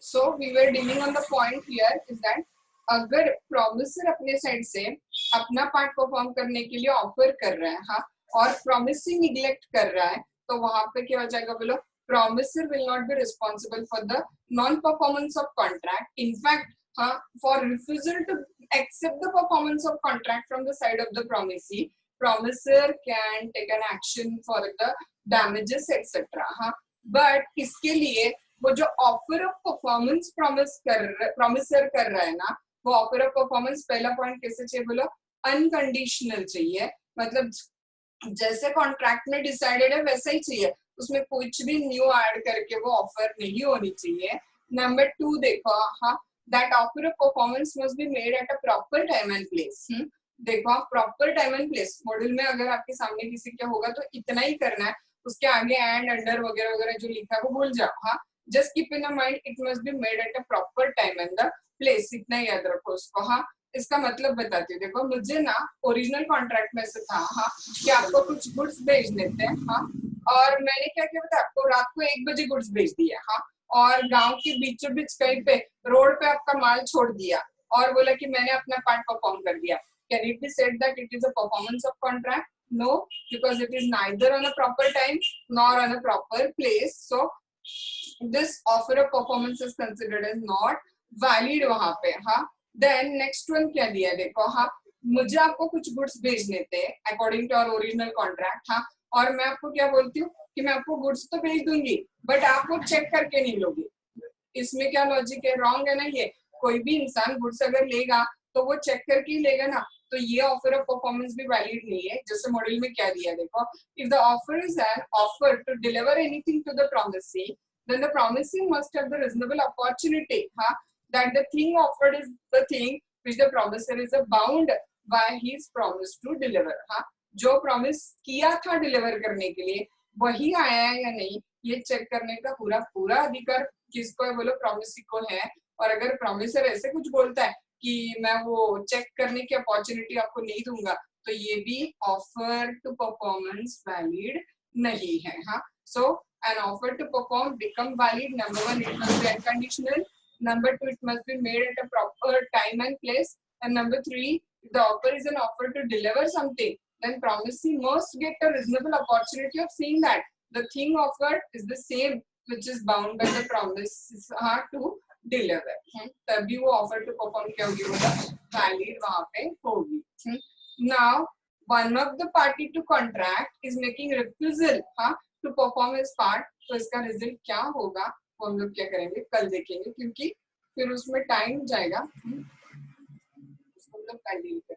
So we were dealing on the point here is that अगर promiser अपने side से अपना पार्ट परफॉर्म करने के लिए ऑफर कर रहा है, हाँ, और promising निग्लेक्ट कर रहा है, तो वहां पे क्या हो जाएगा बोलो, promiser will not be responsible for the non-performance of contract. In fact, हाँ, for refusal to accept the performance of contract from the side of the promisee, promiser can take an action for the damages etc. हाँ, but इसके लिए वो जो offer of performance promiser कर रहा है ना, वो ऑफर ऑफ परफॉर्मेंस पहला पॉइंट कैसे चाहिए बोलो, अनकंडीशनल चाहिए, मतलब जैसे कॉन्ट्रैक्ट में डिसाइडेड है वैसा ही चाहिए, उसमें कुछ भी न्यू ऐड करके वो ऑफर नहीं होनी चाहिए. नंबर 2 देखो, हाँ, that offer of performance must be made at a proper time and place. देखो proper time and place module में अगर आपके सामने किसी क्या होगा तो इतना ही करना है, उसके आगे एंड अंडर वगैरह वगैरह जो लिखा है वो भूल जाओ. हाँ, just keep in mind it must be made at a proper time and the place, इतना याद रखो उसको. हाँ, इसका मतलब बताती हूँ. देखो मुझे ना ओरिजिनल कॉन्ट्रैक्ट में से था, हाँ, कि आपको कुछ गुड्स भेजने थे, हाँ, और मैंने क्या किया पता आपको, रात को 1 बजे गुड्स भेज दिया, हाँ, और गांव के बीचों बीच कहीं पे रोड पे आपका माल छोड़ दिया और बोला कि मैंने अपना पार्ट परफॉर्म कर दिया. Can it be said that it is a performance of contract? No, because it is neither on a proper time nor on a proper place. So this offer of performance is considered as not valid वहां पे. हाँ, then next one क्या दिया देखो, हाँ, मुझे आपको कुछ गुड्स भेजने थे according to our original contract, हाँ, और मैं आपको क्या बोलती हूँ कि मैं आपको गुड्स तो भेज दूंगी बट आप वो चेक करके नहीं लोगे. इसमें क्या लॉजिक है? रॉन्ग है ना ये. कोई भी इंसान गुड्स अगर लेगा तो वो चेक करके ही लेगा ना, तो ये ऑफर ऑफ परफॉर्मेंस भी वैलिड नहीं है. जैसे मॉड्यूल में क्या दिया देखो, if the offer is an offer to deliver anything to the promisee, then the promisee must have the reasonable opportunity, huh, that the thing offered is the thing which the promiser is bound by his promise to deliver. हाँ, जो promise किया था deliver करने के लिए वही आया है या नहीं, ये चेक करने का पूरा पूरा अधिकार किसको है बोलो, प्रॉमिसी को है. और अगर प्रॉमिसर ऐसे कुछ बोलता है कि मैं वो चेक करने की अपॉर्चुनिटी आपको नहीं दूंगा, तो ये भी ऑफर टू परफॉर्मेंस वैलिड नहीं है. हाँ, सो an offer to perform become valid. Number 1, it must be unconditional. Number 2, it must be made at a proper time and place. And number 3, if the offer is an offer to deliver something, then promisee must get a reasonable opportunity of seeing that the thing offered is the same which is bound by the promise to deliver. तभी वो offer to perform क्या होगी बोला, valid वहाँ पे होगी. Now one of the party to contract is making refusal, हाँ, to perform his part. तो इसका रिजल्ट क्या होगा वो हम लोग क्या करेंगे कल देखेंगे, क्योंकि फिर उसमें टाइम जाएगा, उसको हम लोग कल डील करेंगे.